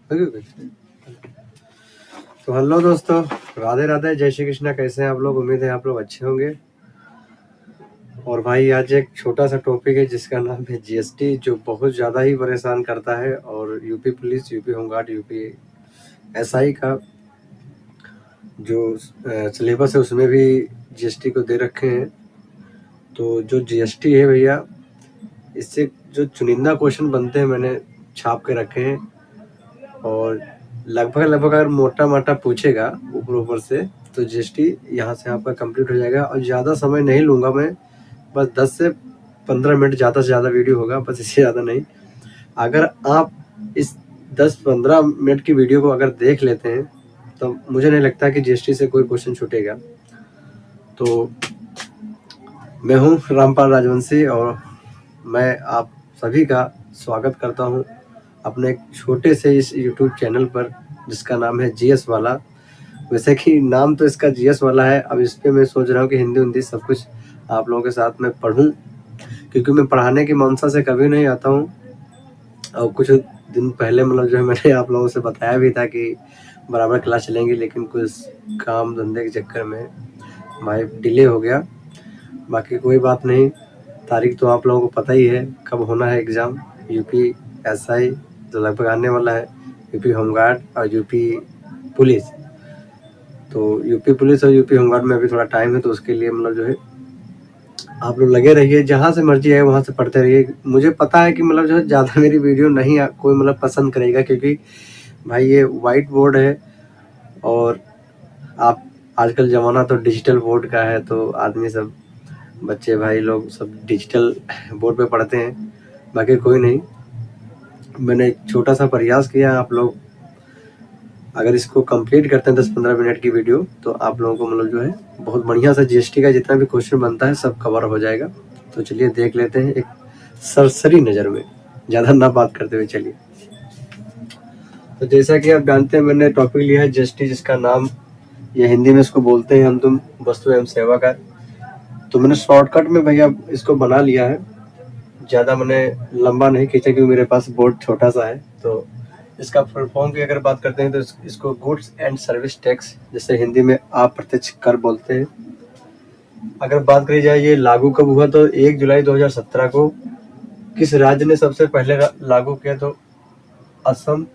तो हेलो दोस्तों, राधे राधे, जय श्री कृष्णा। कैसे हैं आप लोग? उम्मीद है आप लोग अच्छे होंगे। और भाई आज एक छोटा सा टॉपिक है जिसका नाम है जीएसटी, जो बहुत ज़्यादा ही परेशान करता है। और UP police, UP home guard, UP SI का जो सिलेबस है उसमें भी जीएसटी को दे रखे हैं। तो जो जीएसटी है भैया, इससे जो चुनिंदा क्वेश्चन बनते हैं मैंने छाप के रखे हैं। और लगभग अगर मोटा मोटा पूछेगा ऊपर से तो जीएसटी यहाँ से आपका कंप्लीट हो जाएगा। और ज़्यादा समय नहीं लूँगा मैं, बस 10 से 15 मिनट ज़्यादा से ज़्यादा वीडियो होगा, बस इससे ज़्यादा नहीं। अगर आप इस 10-15 मिनट की वीडियो को अगर देख लेते हैं तो मुझे नहीं लगता कि जीएसटी से कोई क्वेश्चन छूटेगा। तो मैं हूँ रामपाल राजवंशी और मैं आप सभी का स्वागत करता हूँ अपने एक छोटे से इस यूट्यूब चैनल पर जिसका नाम है जीएस वाला। वैसे कि नाम तो इसका जीएस वाला है, अब इस पर मैं सोच रहा हूँ कि हिंदी सब कुछ आप लोगों के साथ में पढ़ूँ, क्योंकि मैं पढ़ाने की मंशा से कभी नहीं आता हूँ। और कुछ दिन पहले मतलब जो है मैंने आप लोगों से बताया भी था कि बराबर क्लास चलेंगी, लेकिन कुछ काम धंधे के चक्कर में भाई डिले हो गया। बाकी कोई बात नहीं, तारीख तो आप लोगों को पता ही है कब होना है एग्ज़ाम। यूपी एसआई जो लगभग आने वाला है, यूपी होमगार्ड और यूपी पुलिस। तो यूपी पुलिस और यूपी होमगार्ड में अभी थोड़ा टाइम है, तो उसके लिए मतलब जो है आप लोग लगे रहिए, जहाँ से मर्जी है वहाँ से पढ़ते रहिए। मुझे पता है कि मतलब जो है ज़्यादा मेरी वीडियो नहीं कोई मतलब पसंद करेगा, क्योंकि भाई ये वाइट बोर्ड है और आप आजकल ज़माना तो डिजिटल बोर्ड का है, तो आदमी सब बच्चे भाई लोग सब डिजिटल बोर्ड पे पढ़ते हैं। बाकी कोई नहीं, मैंने एक छोटा सा प्रयास किया। आप लोग अगर इसको कंप्लीट करते हैं 10-15 मिनट की वीडियो, तो आप लोगों को मतलब जो है बहुत बढ़िया सा जीएसटी का जितना भी क्वेश्चन बनता है सब कवर हो जाएगा। तो चलिए देख लेते हैं एक सरसरी नज़र में, ज़्यादा ना बात करते हुए चलिए। तो जैसा कि आप जानते हैं मैंने टॉपिक लिया है जीएसटी, जिसका नाम ये हिंदी में इसको बोलते हैं हम तुम वस्तु एवं सेवा कर। तो मैंने शॉर्टकट में भैया इसको बना लिया है, ज़्यादा मैंने लंबा नहीं खींचा क्योंकि मेरे पास बोर्ड छोटा सा है। तो इसका फुल फॉर्म की अगर बात करते हैं तो इसको गुड्स एंड सर्विस टैक्स, जैसे हिंदी में अप्रत्यक्ष कर बोलते हैं। अगर बात करी जाए ये लागू कब हुआ, तो 1 जुलाई 2017 को। किस राज्य ने सबसे पहले लागू किया, तो असम,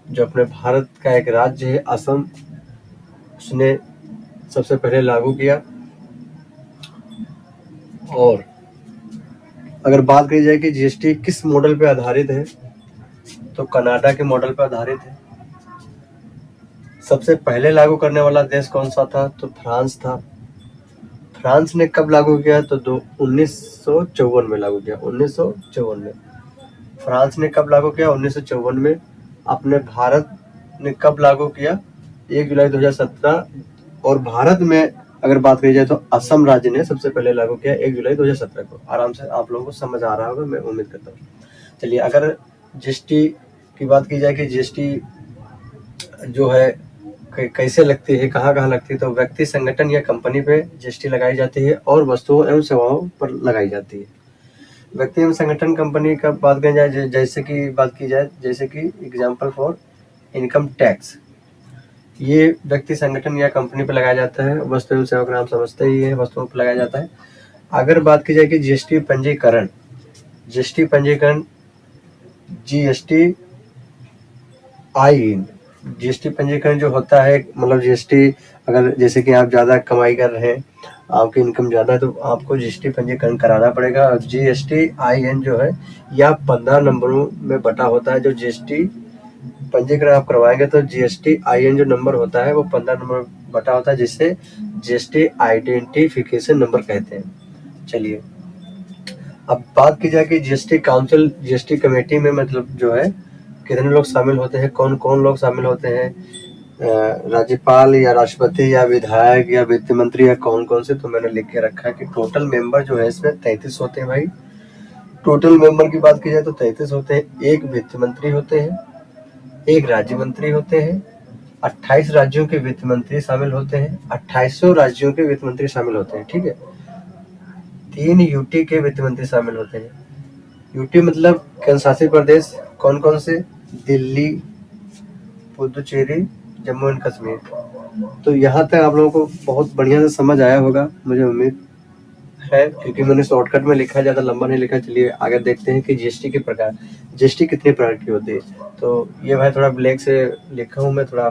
जो अपने भारत का एक राज्य है असम, उसने सबसे पहले लागू किया। और अगर बात करी जाए कि जीएसटी किस मॉडल पे आधारित है, तो कनाडा के मॉडल पर आधारित है। सबसे पहले लागू करने वाला देश कौन सा था, तो फ्रांस था। फ्रांस ने कब लागू किया, तो 1954 में लागू किया। 1954 में फ्रांस ने कब लागू किया, 1954 में। अपने भारत ने कब लागू किया, 1 जुलाई 2017। और भारत में अगर बात करी जाए तो असम राज्य ने सबसे पहले लागू किया 1 जुलाई 2017 को। आराम से आप लोगों को समझ आ रहा होगा, मैं उम्मीद करता हूँ। चलिए अगर जीएसटी की बात की जाए कि जीएसटी जो है कैसे लगती है, कहाँ लगती है, तो व्यक्ति, संगठन या कंपनी पे जीएसटी लगाई जाती है और वस्तुओं एवं सेवाओं पर लगाई जाती है। व्यक्ति एवं संगठन कंपनी का बात करी जाए, जैसे कि एग्जाम्पल फॉर इनकम टैक्स, ये व्यक्ति, संगठन या कंपनी पर लगाया जाता है। वस्तु एवं सेवा का नाम समझते ही है, वस्तुओं पर लगाया जाता है। अगर बात की जाए कि जीएसटी पंजीकरण, जीएसटी जीएसटी पंजीकरण जो होता है, मतलब जीएसटी अगर जैसे कि आप ज़्यादा कमाई कर रहे हैं, आपकी इनकम ज़्यादा है, तो आपको जीएसटी पंजीकरण कराना पड़ेगा। और GSTIN जो है यह 15 नंबरों में बटा होता है। जो जीएसटी पंजीकरण आप करवाएंगे तो GSTIN जो नंबर होता है वो 15 नंबर बटा होता है, जिससे जीएसटी आइडेंटिफिकेशन नंबर कहते हैं। चलिए अब बात की जाए कि जीएसटी काउंसिल, जीएसटी कमेटी में मतलब जो है कितने लोग शामिल होते हैं, कौन कौन लोग शामिल होते हैं, राज्यपाल या राष्ट्रपति या विधायक या वित्त मंत्री या कौन से। तो मैंने लिख के रखा है कि टोटल मेंबर जो है इसमें 33 होते हैं भाई। टोटल मेंबर की बात की जाए तो 33 होते हैं। एक वित्त मंत्री होते हैं, एक राज्य मंत्री होते हैं, 28 राज्यों के वित्त मंत्री शामिल होते हैं, 2800 राज्यों के वित्त मंत्री शामिल होते हैं, ठीक है। 3 यूटी के वित्त मंत्री शामिल होते हैं। यूटी मतलब केंद्र शासित प्रदेश, कौन से, दिल्ली, पुदुचेरी, जम्मू एंड कश्मीर। तो यहाँ तक आप लोगों को बहुत बढ़िया से समझ आया होगा, मुझे उम्मीद है, क्योंकि मैंने शॉर्टकट में लिखा, ज़्यादा लंबा नहीं लिखा। चलिए आगे देखते हैं कि जीएसटी के प्रकार, जीएसटी कितने प्रकार की होती है। तो ये भाई थोड़ा ब्लैक से लिखा हूँ मैं, थोड़ा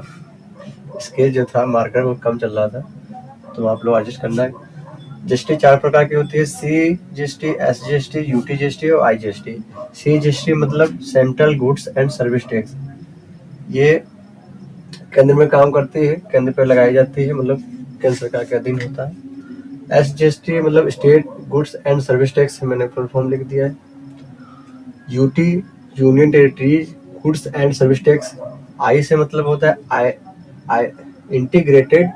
स्केच जो था मार्कर वो कम चल रहा था, तो आप लोग एडजस्ट करना है। जीएसटी 4 प्रकार की होती है, C GST, S GST, UT GST और आई जीएसटी। सी जीएसटी मतलब central goods and service tax, ये केंद्र में काम करती है, केंद्र पे लगाई जाती है, मतलब केंद्र सरकार के अधीन होता है। एस जीएसटी मतलब state goods and service tax, मैंने फुल फॉर्म लिख दिया है। UT union territories goods and service tax. I से मतलब होता है I integrated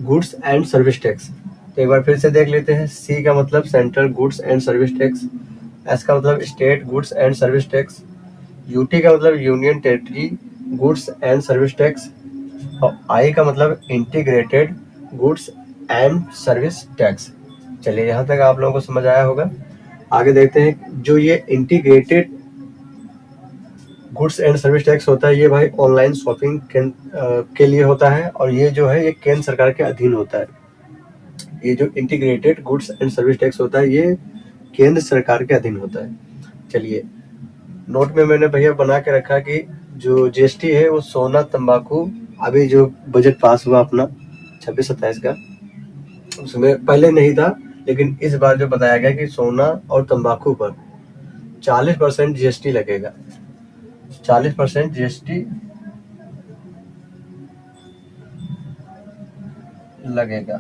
goods and service tax. तो एक बार फिर से देख लेते हैं। सी का मतलब central goods and service tax. S का मतलब state goods and service tax. UT का मतलब union territory goods and service tax. और आई का मतलब integrated goods and service tax. चलिए यहाँ तक आप लोगों को समझ आया होगा। आगे देखते हैं। जो ये integrated goods and service tax होता है, ये भाई ऑनलाइन शॉपिंग के लिए होता है, और ये जो है ये केंद्र सरकार के अधीन होता है। ये जो integrated goods and service tax होता है, ये केंद्र सरकार के अधीन होता है। चलिए नोट में मैंने भैया बना के रखा कि जो जीएसटी है वो सोना, तंबाकू, अभी जो बजट पास हुआ अपना 26-27 का, उसमें पहले नहीं था, लेकिन इस बार जो बताया गया कि सोना और तंबाकू पर 40% जीएसटी लगेगा। 40% जीएसटी लगेगा,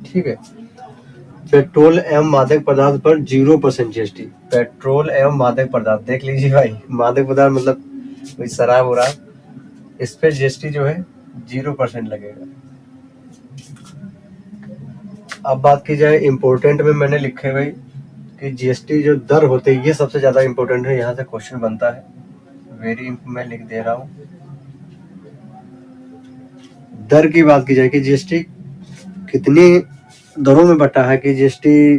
ठीक है। पेट्रोल एवं मादक पदार्थ पर 0% जीएसटी। पेट्रोल एवं मादक पदार्थ देख लीजिए भाई, मादक पदार्थ मतलब कोई शराब हो रहा, इस पे जीएसटी जो है 0% लगेगा। अब बात की जाए इम्पोर्टेंट में, मैंने लिखे भाई कि जीएसटी जो दर होते हैं ये सबसे ज्यादा इम्पोर्टेंट है, यहाँ से क्वेश्चन बनता है। वेरी मैं लिख दे रहा हूँ। दर की बात की जाए कि जीएसटी कितनी दरों में बटा है, कि जीएसटी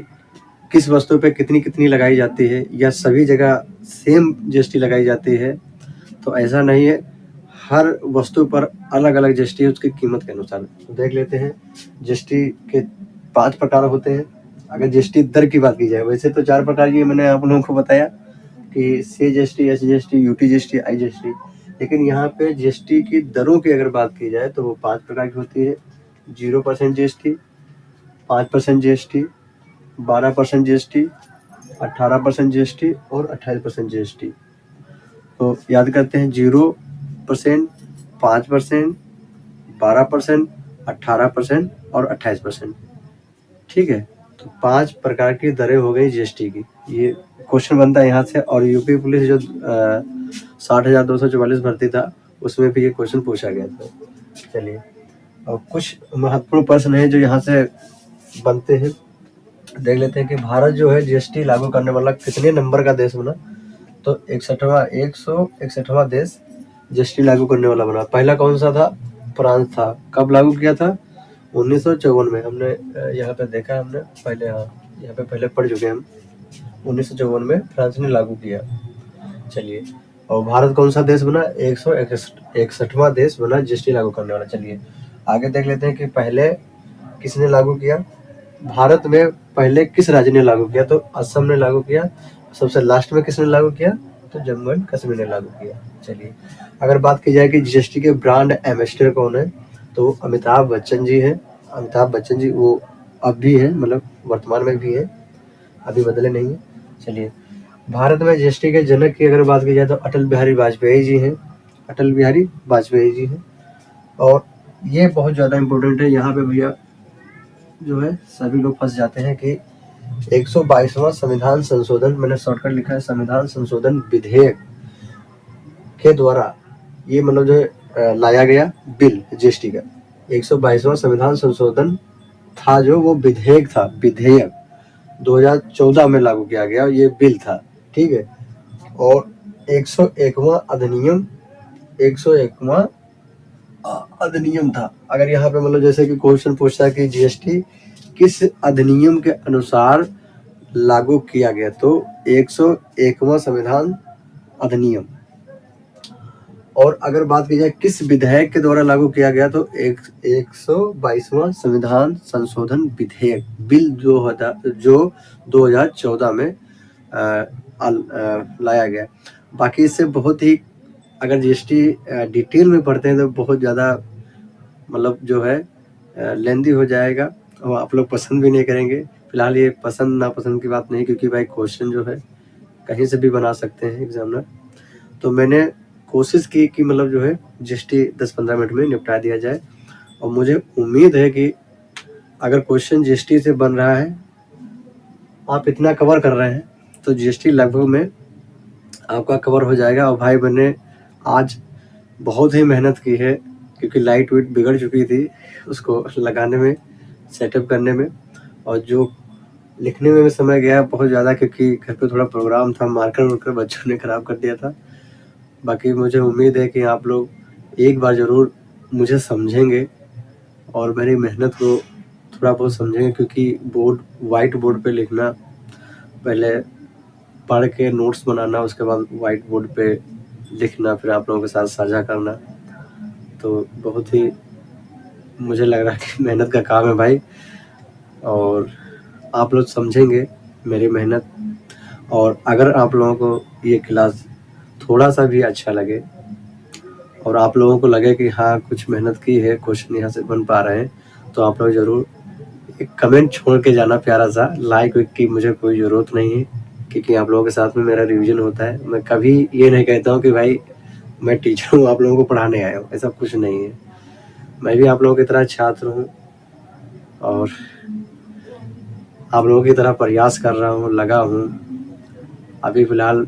किस वस्तु पे कितनी कितनी लगाई जाती है, या सभी जगह सेम जीएसटी लगाई जाती है, तो ऐसा नहीं है। हर वस्तु पर अलग अलग जीएसटी उसकी कीमत के अनुसार। तो देख लेते हैं। जीएसटी के 5 प्रकार होते हैं। अगर जीएसटी दर की बात की जाए, वैसे तो 4 प्रकार की मैंने आप लोगों को बताया कि C GST, S GST, UT GST, I GST, लेकिन यहाँ पे जीएसटी की दरों की अगर बात की जाए तो वो 5 प्रकार की होती है। 0% जीएसटी, 5% जीएसटी, 12% जीएसटी, 18% जीएसटी और 28% जीएसटी। तो याद करते हैं। 0%, 5%, 12%, 18% और 28%, ठीक है। तो 5 प्रकार की दरें हो गई जीएसटी की। ये क्वेश्चन बनता है यहाँ से। और यूपी पुलिस जो 60,244 भर्ती था, उसमें भी ये क्वेश्चन पूछा गया था। चलिए और कुछ महत्वपूर्ण प्रश्न है जो यहाँ से बनते हैं, देख लेते हैं कि भारत जो है जीएसटी लागू करने वाला कितने नंबर का देश बना। तो 161वां देश जीएसटी लागू करने वाला बना। पहला कौन सा था? फ्रांस था। कब लागू किया था? 1954 में। हमने यहाँ पे देखा, हमने पहले, हाँ यहाँ पे पहले पढ़ चुके हैं हम। 1954 में फ्रांस ने लागू किया। चलिए, और भारत कौन सा देश बना? 161वां देश बना जीएसटी लागू करने वाला। चलिए आगे देख लेते हैं कि पहले किसने लागू किया। भारत में पहले किस राज्य ने लागू किया? तो असम ने लागू किया। सबसे लास्ट में किसने लागू किया? तो जम्मू एंड कश्मीर ने लागू किया। चलिए अगर बात की जाए कि जीएसटी के ब्रांड एम्बेसडर कौन है, तो अमिताभ बच्चन जी हैं। अमिताभ बच्चन जी वो अब भी हैं, मतलब वर्तमान में भी हैं, अभी बदले नहीं है। चलिए भारत में जीएसटी के जनक की अगर बात की जाए तो अटल बिहारी वाजपेयी जी हैं। अटल बिहारी वाजपेयी जी हैं। और ये बहुत ज़्यादा इम्पोर्टेंट है, यहाँ पे भैया जो है सभी लोग फंस जाते हैं कि 122वां संविधान संशोधन, मैंने शॉर्टकट लिखा है संविधान संशोधन विधेयक के द्वारा ये मतलब जो लाया गया बिल जीएसटी का। 122वां संविधान संशोधन था जो वो विधेयक था, विधेयक 2014 में लागू किया गया, ये बिल था, ठीक है। और 101वां अधिनियम, 101वां अधिनियम था। अगर यहाँ पे मतलब जैसे कि क्वेश्चन पूछता है कि जीएसटी किस अधिनियम के अनुसार लागू किया गया, तो 101वां संविधान अधिनियम। और अगर बात की जाए किस विधेयक के द्वारा लागू किया गया, तो 122वां संविधान संशोधन विधेयक बिल जो 2014 में लाया गया। बाकी इससे बहुत ही, अगर जीएसटी डिटेल में पढ़ते हैं तो बहुत ज़्यादा मतलब जो है लेंदी हो जाएगा और आप लोग पसंद भी नहीं करेंगे। फिलहाल ये पसंद नापसंद की बात नहीं, क्योंकि भाई क्वेश्चन जो है कहीं से भी बना सकते हैं एग्जामिनर। तो मैंने कोशिश की कि मतलब जो है जीएसटी 10-15 मिनट में निपटा दिया जाए, और मुझे उम्मीद है कि अगर क्वेश्चन जीएसटी से बन रहा है, आप इतना कवर कर रहे हैं, तो जीएसटी लगभग में आपका कवर हो जाएगा। और भाई मैंने आज बहुत ही मेहनत की है, क्योंकि लाइट वेट बिगड़ चुकी थी उसको लगाने में, सेटअप करने में, और जो लिखने में भी समय गया बहुत ज़्यादा, क्योंकि घर पे थोड़ा प्रोग्राम था, मार्कर वार्कर बच्चों ने ख़राब कर दिया था। बाकी मुझे उम्मीद है कि आप लोग एक बार ज़रूर मुझे समझेंगे और मेरी मेहनत को थोड़ा बहुत समझेंगे, क्योंकि वाइट बोर्ड पे लिखना, पहले पढ़ के नोट्स बनाना, उसके बाद वाइट बोर्ड पे लिखना, फिर आप लोगों के साथ साझा करना, तो बहुत ही मुझे लग रहा है कि मेहनत का काम है भाई। और आप लोग समझेंगे मेरी मेहनत, और अगर आप लोगों को ये क्लास थोड़ा सा भी अच्छा लगे और आप लोगों को लगे कि हाँ कुछ मेहनत की है, क्वेश्चन यहाँ से बन पा रहे हैं, तो आप लोग ज़रूर एक कमेंट छोड़ के जाना प्यारा सा। लाइक की मुझे कोई ज़रूरत नहीं है, क्योंकि आप लोगों के साथ में मेरा रिवीजन होता है। मैं कभी ये नहीं कहता हूँ कि भाई मैं टीचर हूँ, आप लोगों को पढ़ाने आया हूँ, ऐसा कुछ नहीं है। मैं भी आप लोगों की तरह छात्र हूँ और आप लोगों की तरह प्रयास कर रहा हूँ, लगा हूँ। अभी फ़िलहाल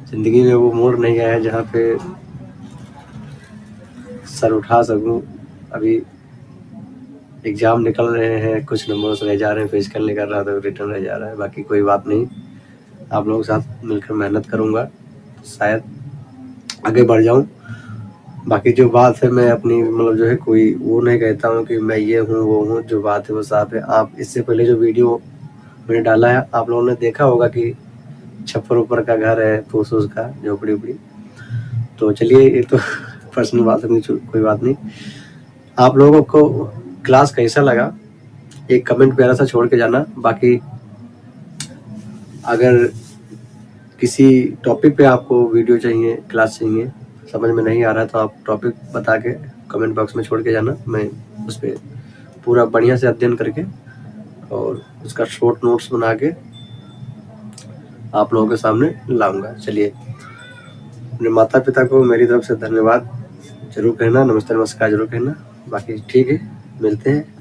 ज़िंदगी में वो मोड़ नहीं आया है जहाँ पे सर उठा सकूँ। अभी एग्ज़ाम निकल रहे हैं, कुछ नंबर्स रह जा रहे हैं, फिजिकल निकल रहा था, रिटर्न रह जा रहा है। बाकी कोई बात नहीं, आप लोगों के साथ मिलकर मेहनत करूँगा, शायद आगे बढ़ जाऊँ। बाकी जो बात है, मैं अपनी मतलब जो है कोई वो नहीं कहता हूँ कि मैं ये हूँ वो हूँ, जो बात है वो साफ है। आप इससे पहले जो वीडियो मैंने डाला है, आप लोगों ने देखा होगा कि छप्पर ऊपर का घर है, फूस फूस का, झोपड़ी उपड़ी। तो चलिए, ये तो पर्सनल बात है, कोई बात नहीं। आप लोगों को क्लास कैसा लगा एक कमेंट प्यारा सा छोड़ के जाना। बाकी अगर किसी टॉपिक पे आपको वीडियो चाहिए, क्लास चाहिए, समझ में नहीं आ रहा है, तो आप टॉपिक बता के कमेंट बॉक्स में छोड़ के जाना। मैं उस पर पूरा बढ़िया से अध्ययन करके और उसका शॉर्ट नोट्स बना के आप लोगों के सामने लाऊंगा। चलिए, अपने माता पिता को मेरी तरफ से धन्यवाद जरूर कहना, नमस्ते नमस्कार जरूर कहना। बाकी ठीक है, मिलते हैं।